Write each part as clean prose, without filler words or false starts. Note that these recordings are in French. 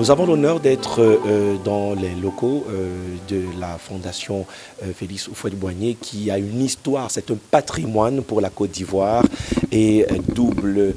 Nous avons l'honneur d'être dans les locaux de la Fondation Félix Houphouët-Boigny qui a une histoire, c'est un patrimoine pour la Côte d'Ivoire et double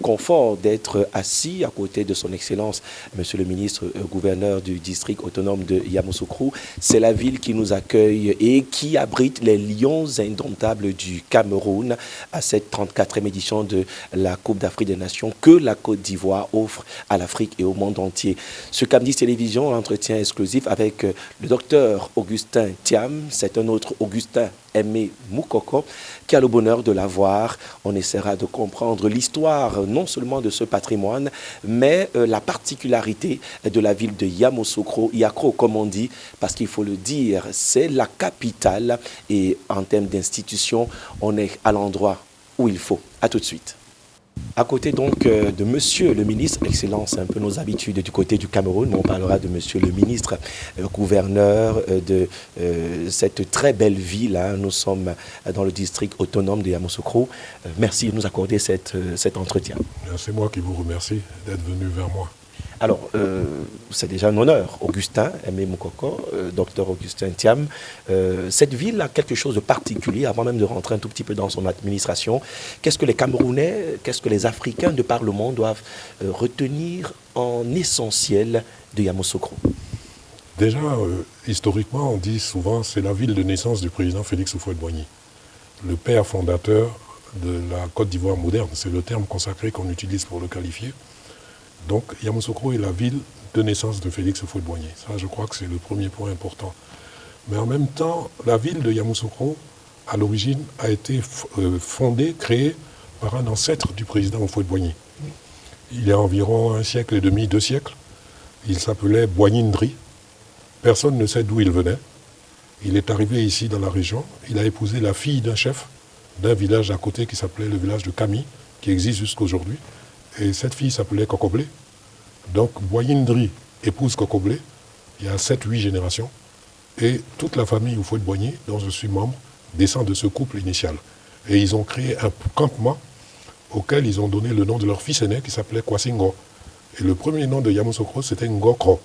confort d'être assis à côté de son Excellence, Monsieur le ministre gouverneur du district autonome de Yamoussoukro. C'est la ville qui nous accueille et qui abrite les lions indomptables du Cameroun à cette 34e édition de la Coupe d'Afrique des Nations que la Côte d'Ivoire offre à l'Afrique et au monde entier. Ce Camdis Télévision, entretien exclusif avec le docteur Augustin Thiam, c'est un autre Augustin Aimé Moukoko, qui a le bonheur de l'avoir. On essaiera de comprendre l'histoire non seulement de ce patrimoine, mais la particularité de la ville de Yamoussoukro, Yakro comme on dit, parce qu'il faut le dire, c'est la capitale et en termes d'institution, on est à l'endroit où il faut. À tout de suite. À côté donc de Monsieur le ministre, excellence, un peu nos habitudes du côté du Cameroun, mais on parlera de Monsieur le ministre, gouverneur de cette très belle ville. Hein. Nous sommes dans le district autonome de Yamoussoukro. Merci de nous accorder cet entretien. C'est moi qui vous remercie d'être venu vers moi. Alors, c'est déjà un honneur, Augustin Aimé Moukoko, docteur Augustin Thiam. Cette ville a quelque chose de particulier, avant même de rentrer un tout petit peu dans son administration. Qu'est-ce que les Camerounais, qu'est-ce que les Africains de par le monde doivent retenir en essentiel de Yamoussoukro? Déjà, historiquement, on dit souvent c'est la ville de naissance du président Félix Houphouët-Boigny, le père fondateur de la Côte d'Ivoire moderne. C'est le terme consacré qu'on utilise pour le qualifier. Donc Yamoussoukro est la ville de naissance de Félix Houphouët-Boigny. Ça, je crois que c'est le premier point important. Mais en même temps, la ville de Yamoussoukro, à l'origine, a été fondée, créée par un ancêtre du président Houphouët-Boigny. Il y a environ 1 siècle et demi, 2 siècles. Il s'appelait Boigny Ndri. Personne ne sait d'où il venait. Il est arrivé ici dans la région. Il a épousé la fille d'un chef d'un village à côté qui s'appelait le village de Kami, qui existe jusqu'aujourd'hui. Et cette fille s'appelait Kokoblé. Donc Boigny Ndri épouse Kokoblé. Il y a 7-8 générations. Et toute la famille Houphouët-Boigny, dont je suis membre, descend de ce couple initial. Et ils ont créé un campement auquel ils ont donné le nom de leur fils aîné qui s'appelait Kwasingo. Et le premier nom de Yamoussoukro, c'était Ngo Kro.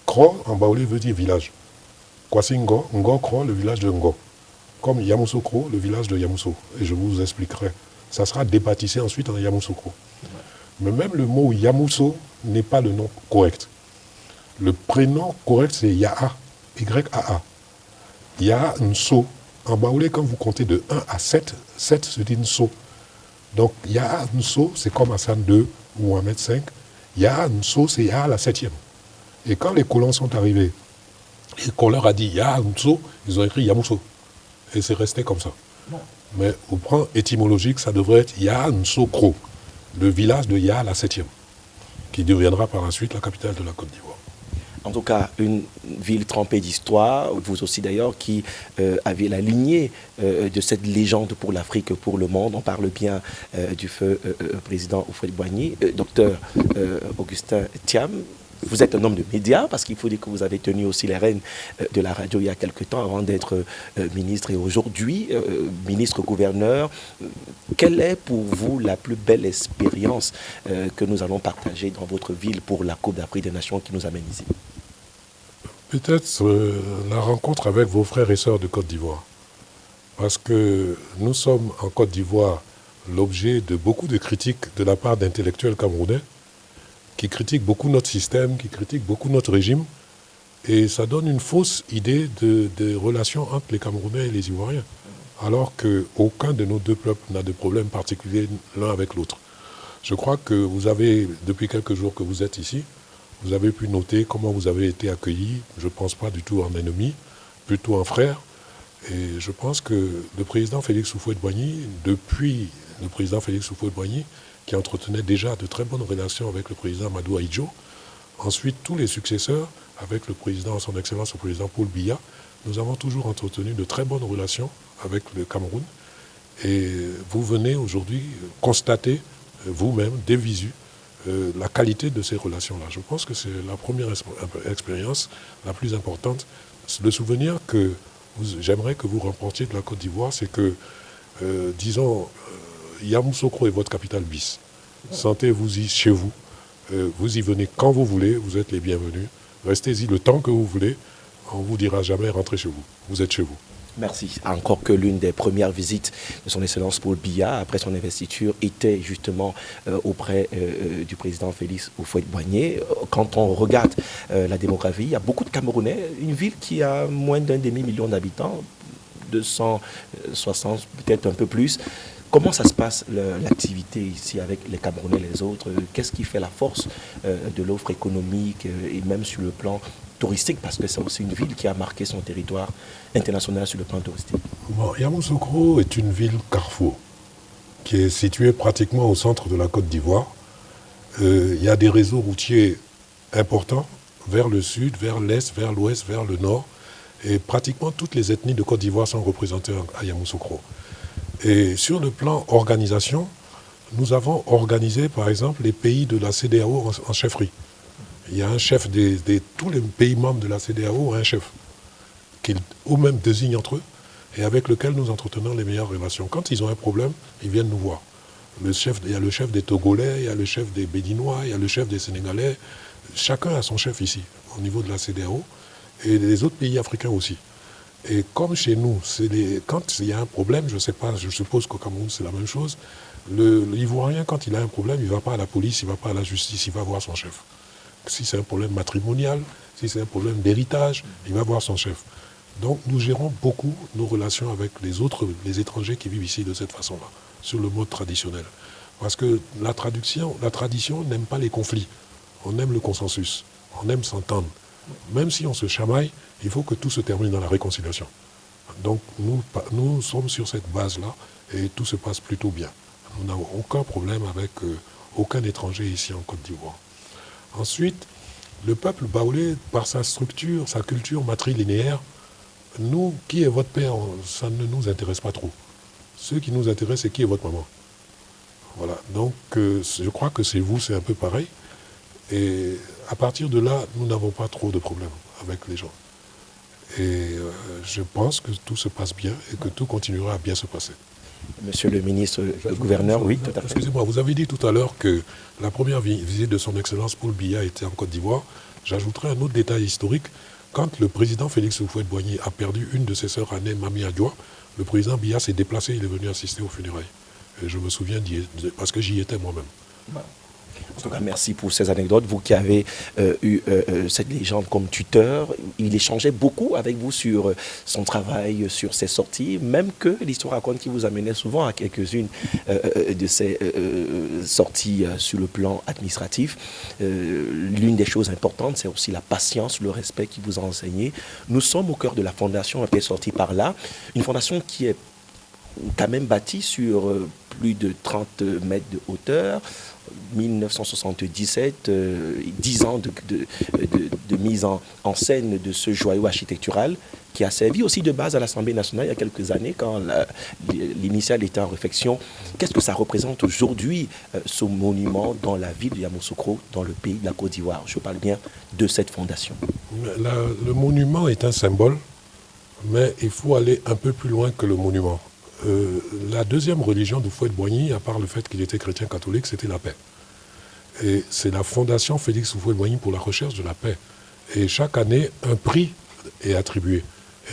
Kro, en baoulé, veut dire village. Kwasingo, Ngo Kro, le village de Ngo. Comme Yamoussoukro, le village de Yamousso. Et je vous expliquerai. Ça sera débaptisé ensuite en Yamoussoukro. Mais même le mot Yamousso n'est pas le nom correct. Le prénom correct, c'est Yaa, Y-A-A. Yaa Nso. En baoulé, quand vous comptez de 1 à 7, 7 se dit Nso. Donc Yaa Nso, c'est comme Hassan 2 ou Mohamed 5. Yaa Nso, c'est Yaa la 7e. Et quand les colons sont arrivés et qu'on leur a dit Yaa Nso, ils ont écrit Yamousso. Et c'est resté comme ça. Non. Mais au plan étymologique, ça devrait être Yamoussoukro, le village de Ya la 7e, qui deviendra par la suite la capitale de la Côte d'Ivoire. En tout cas, une ville trempée d'histoire, vous aussi d'ailleurs, qui avez la lignée de cette légende pour l'Afrique, pour le monde. On parle bien du feu président Houphouët-Boigny. Docteur Augustin Thiam, vous êtes un homme de médias, parce qu'il faut dire que vous avez tenu aussi les rênes de la radio il y a quelque temps, avant d'être ministre et aujourd'hui ministre-gouverneur. Quelle est pour vous la plus belle expérience que nous allons partager dans votre ville pour la Coupe d'Afrique des Nations qui nous amène ici? Peut-être la rencontre avec vos frères et sœurs de Côte d'Ivoire. Parce que nous sommes en Côte d'Ivoire l'objet de beaucoup de critiques de la part d'intellectuels camerounais qui critiquent beaucoup notre système, qui critiquent beaucoup notre régime. Et ça donne une fausse idée de relations entre les Camerounais et les Ivoiriens. Alors qu'aucun de nos deux peuples n'a de problème particulier l'un avec l'autre. Je crois que vous avez, depuis quelques jours que vous êtes ici, vous avez pu noter comment vous avez été accueillis. Je ne pense pas du tout en ennemi, plutôt en frère. Et je pense que le président Félix Houphouët-Boigny, depuis le président Félix Houphouët-Boigny, qui entretenait déjà de très bonnes relations avec le président Amadou Ahidjo, ensuite tous les successeurs, avec le président, son Excellence le président Paul Biya, nous avons toujours entretenu de très bonnes relations avec le Cameroun. Et vous venez aujourd'hui constater vous-même, des visu, la qualité de ces relations-là. Je pense que c'est la première expérience la plus importante. Le souvenir que j'aimerais que vous remportiez de la Côte d'Ivoire, c'est que, disons, Yamoussoukro est votre capitale bis. Sentez-vous-y chez vous. Vous y venez quand vous voulez, vous êtes les bienvenus. Restez-y le temps que vous voulez. On ne vous dira jamais rentrez chez vous. Vous êtes chez vous. Merci. Encore que l'une des premières visites de son Excellence Paul Biya, après son investiture, était justement auprès du président Félix Houphouët-Boigny. Quand on regarde la démographie, il y a beaucoup de Camerounais, une ville qui a moins d'un demi-million d'habitants, 260, peut-être un peu plus. Comment ça se passe l'activité ici avec les Camerounais et les autres? Qu'est-ce qui fait la force de l'offre économique et même sur le plan touristique, parce que c'est aussi une ville qui a marqué son territoire international sur le plan touristique? Bon, Yamoussoukro est une ville carrefour qui est située pratiquement au centre de la Côte d'Ivoire. Il y a des réseaux routiers importants vers le sud, vers l'est, vers l'ouest, vers le nord. Et pratiquement toutes les ethnies de Côte d'Ivoire sont représentées à Yamoussoukro. Et sur le plan organisation, nous avons organisé par exemple les pays de la CEDEAO en chefferie. Il y a un chef tous les pays membres de la CEDEAO ont un chef qu'ils eux-mêmes désignent entre eux et avec lequel nous entretenons les meilleures relations. Quand ils ont un problème, ils viennent nous voir. Il y a le chef des Togolais, il y a le chef des Béninois, il y a le chef des Sénégalais. Chacun a son chef ici, au niveau de la CEDEAO, et les autres pays africains aussi. Et comme chez nous, quand il y a un problème, je ne sais pas, je suppose qu'au Cameroun c'est la même chose, l'Ivoirien, quand il a un problème, il ne va pas à la police, il ne va pas à la justice, il va voir son chef. Si c'est un problème matrimonial, si c'est un problème d'héritage, il va voir son chef. Donc nous gérons beaucoup nos relations avec les étrangers qui vivent ici de cette façon-là, sur le mode traditionnel. Parce que la tradition n'aime pas les conflits. On aime le consensus, on aime s'entendre. Même si on se chamaille, il faut que tout se termine dans la réconciliation. Donc nous sommes sur cette base-là et tout se passe plutôt bien. Nous n'avons aucun problème avec aucun étranger ici en Côte d'Ivoire. Ensuite, le peuple baoulé, par sa structure, sa culture matrilinéaire, nous, qui est votre père, ça ne nous intéresse pas trop. Ce qui nous intéresse, c'est qui est votre maman. Voilà. Donc, je crois que c'est vous, c'est un peu pareil. Et à partir de là, nous n'avons pas trop de problèmes avec les gens. Et je pense que tout se passe bien et que tout continuera à bien se passer. Monsieur le ministre, le gouverneur, oui, tout à fait. Excusez-moi, vous avez dit tout à l'heure que la première visite de son Excellence Paul Biya était en Côte d'Ivoire. J'ajouterai un autre détail historique. Quand le président Félix Houphouët-Boigny a perdu une de ses sœurs aînées, Mami Adjoa, le président Biya s'est déplacé, il est venu assister aux funérailles. Et je me souviens, parce que j'y étais moi-même. En tout cas, merci pour ces anecdotes. Vous qui avez eu cette légende comme tuteur, il échangeait beaucoup avec vous sur son travail, sur ses sorties, même que l'histoire raconte qu'il vous amenait souvent à quelques-unes de ses sorties sur le plan administratif. L'une des choses importantes, c'est aussi la patience, le respect qu'il vous a enseigné. Nous sommes au cœur de la fondation qui est sortie par là, une fondation qui est quand même bâtie sur plus de 30 mètres de hauteur. 1977, 10 ans de mise en scène de ce joyau architectural qui a servi aussi de base à l'Assemblée nationale il y a quelques années quand l'initiale était en réflexion. Qu'est-ce que ça représente aujourd'hui, ce monument dans la ville de Yamoussoukro, dans le pays de la Côte d'Ivoire? Je parle bien de cette fondation. Le monument est un symbole, mais il faut aller un peu plus loin que le monument. La deuxième religion d'Houphouët-Boigny, à part le fait qu'il était chrétien catholique, c'était la paix. Et c'est la fondation Félix Houphouët-Boigny pour la recherche de la paix. Et chaque année, un prix est attribué.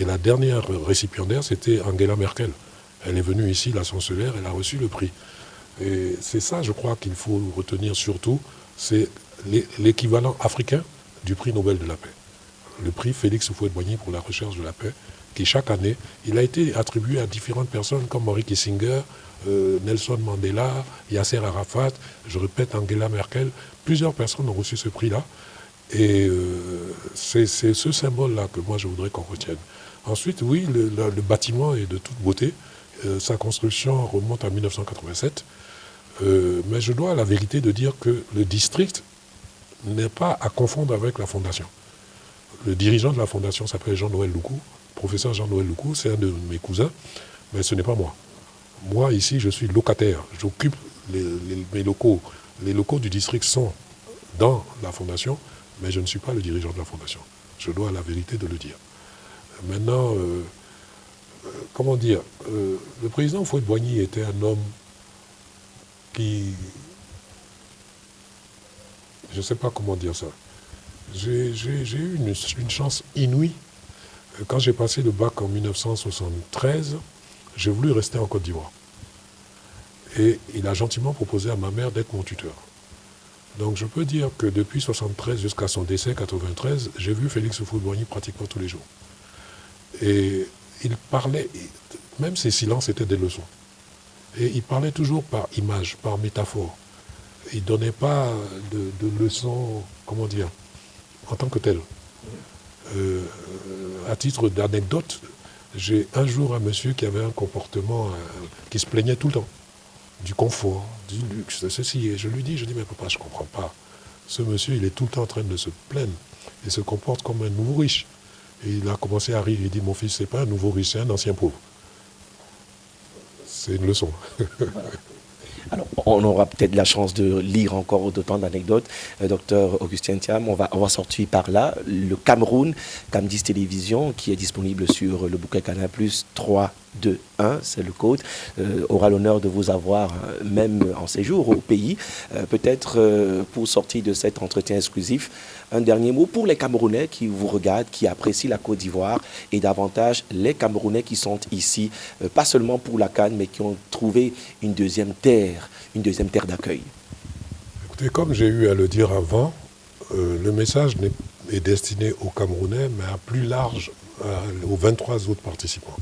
Et la dernière récipiendaire, c'était Angela Merkel. Elle est venue ici, la chancelière, elle a reçu le prix. Et c'est ça, je crois, qu'il faut retenir surtout, c'est l'équivalent africain du prix Nobel de la paix. Le prix Félix Houphouët-Boigny pour la recherche de la paix, qui chaque année, il a été attribué à différentes personnes comme Henry Kissinger, Nelson Mandela, Yasser Arafat, je répète Angela Merkel. Plusieurs personnes ont reçu ce prix-là. Et c'est ce symbole-là que moi je voudrais qu'on retienne. Ensuite, oui, le bâtiment est de toute beauté. Sa construction remonte à 1987. Mais je dois à la vérité de dire que le district n'est pas à confondre avec la fondation. Le dirigeant de la fondation s'appelle Jean-Noël Loukou. Professeur Jean-Noël Loukou, c'est un de mes cousins, mais ce n'est pas moi. Moi, ici, je suis locataire. J'occupe mes locaux. Les locaux du district sont dans la fondation, mais je ne suis pas le dirigeant de la fondation. Je dois à la vérité de le dire. Maintenant, comment dire, le président Houphouët-Boigny était un homme qui je ne sais pas comment dire ça. J'ai eu une chance inouïe. Quand j'ai passé le bac en 1973, j'ai voulu rester en Côte d'Ivoire. Et il a gentiment proposé à ma mère d'être mon tuteur. Donc je peux dire que depuis 1973 jusqu'à son décès, 1993, j'ai vu Félix Houphouët-Boigny pratiquement tous les jours. Et il parlait, même ses silences étaient des leçons. Et il parlait toujours par image, par métaphore. Il ne donnait pas de leçons, comment dire, en tant que tel. À titre d'anecdote, j'ai un jour un monsieur qui avait un comportement qui se plaignait tout le temps. Du confort, du luxe, de ceci. Et je lui dis, mais papa, je ne comprends pas. Ce monsieur, il est tout le temps en train de se plaindre. Il se comporte comme un nouveau riche. Et il a commencé à rire. Il dit, mon fils, ce n'est pas un nouveau riche, c'est un ancien pauvre. C'est une leçon. Alors, on aura peut-être la chance de lire encore d'autant d'anecdotes. Docteur Augustin Thiam, on va sortir par là. Le Cameroun, Cam10 Télévision, qui est disponible sur le bouquet Canal+, 3, 2, 1, c'est le code, aura l'honneur de vous avoir, même en séjour au pays. Peut-être pour sortir de cet entretien exclusif, un dernier mot pour les Camerounais qui vous regardent, qui apprécient la Côte d'Ivoire et davantage les Camerounais qui sont ici, pas seulement pour la CAN, mais qui ont trouvé une deuxième terre d'accueil. Écoutez, comme j'ai eu à le dire avant, le message est destiné aux Camerounais, mais à plus large, aux 23 autres participants.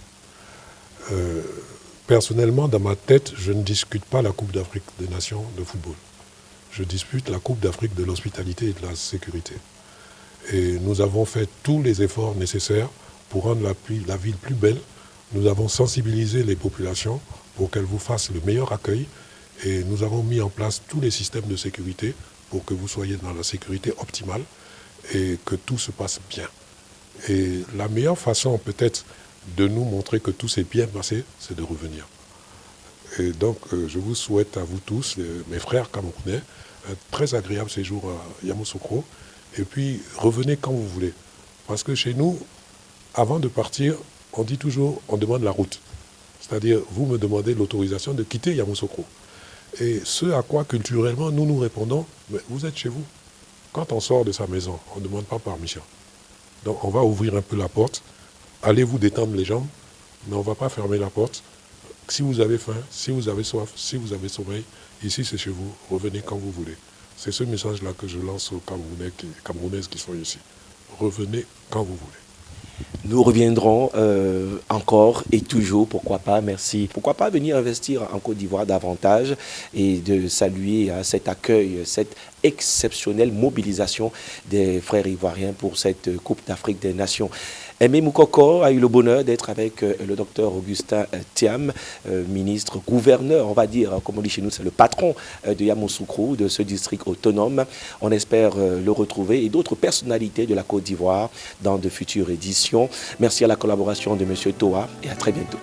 Personnellement, dans ma tête, je ne discute pas la Coupe d'Afrique des Nations de football. Je dispute la Coupe d'Afrique de l'hospitalité et de la sécurité. Et nous avons fait tous les efforts nécessaires pour rendre la ville plus belle. Nous avons sensibilisé les populations pour qu'elles vous fassent le meilleur accueil. Et nous avons mis en place tous les systèmes de sécurité pour que vous soyez dans la sécurité optimale et que tout se passe bien. Et la meilleure façon peut-être de nous montrer que tout s'est bien passé, c'est de revenir. Et donc je vous souhaite à vous tous, mes frères camerounais, un très agréable séjour à Yamoussoukro. Et puis revenez quand vous voulez. Parce que chez nous, avant de partir, on dit toujours, on demande la route. C'est-à-dire, vous me demandez l'autorisation de quitter Yamoussoukro. Et ce à quoi culturellement nous nous répondons, mais vous êtes chez vous. Quand on sort de sa maison, on ne demande pas permission. Donc on va ouvrir un peu la porte, allez vous détendre les jambes, mais on ne va pas fermer la porte. Si vous avez faim, si vous avez soif, si vous avez sommeil, ici c'est chez vous, revenez quand vous voulez. C'est ce message-là que je lance aux Camerounaises qui sont ici. Revenez quand vous voulez. Nous reviendrons encore et toujours, pourquoi pas, merci. Pourquoi pas venir investir en Côte d'Ivoire davantage et de saluer cet accueil, cette exceptionnelle mobilisation des frères ivoiriens pour cette Coupe d'Afrique des Nations. Aimé Moukoko a eu le bonheur d'être avec le docteur Augustin Thiam, ministre, gouverneur, on va dire, comme on dit chez nous, c'est le patron de Yamoussoukro, de ce district autonome. On espère le retrouver et d'autres personnalités de la Côte d'Ivoire dans de futures éditions. Merci à la collaboration de M. Toa et à très bientôt.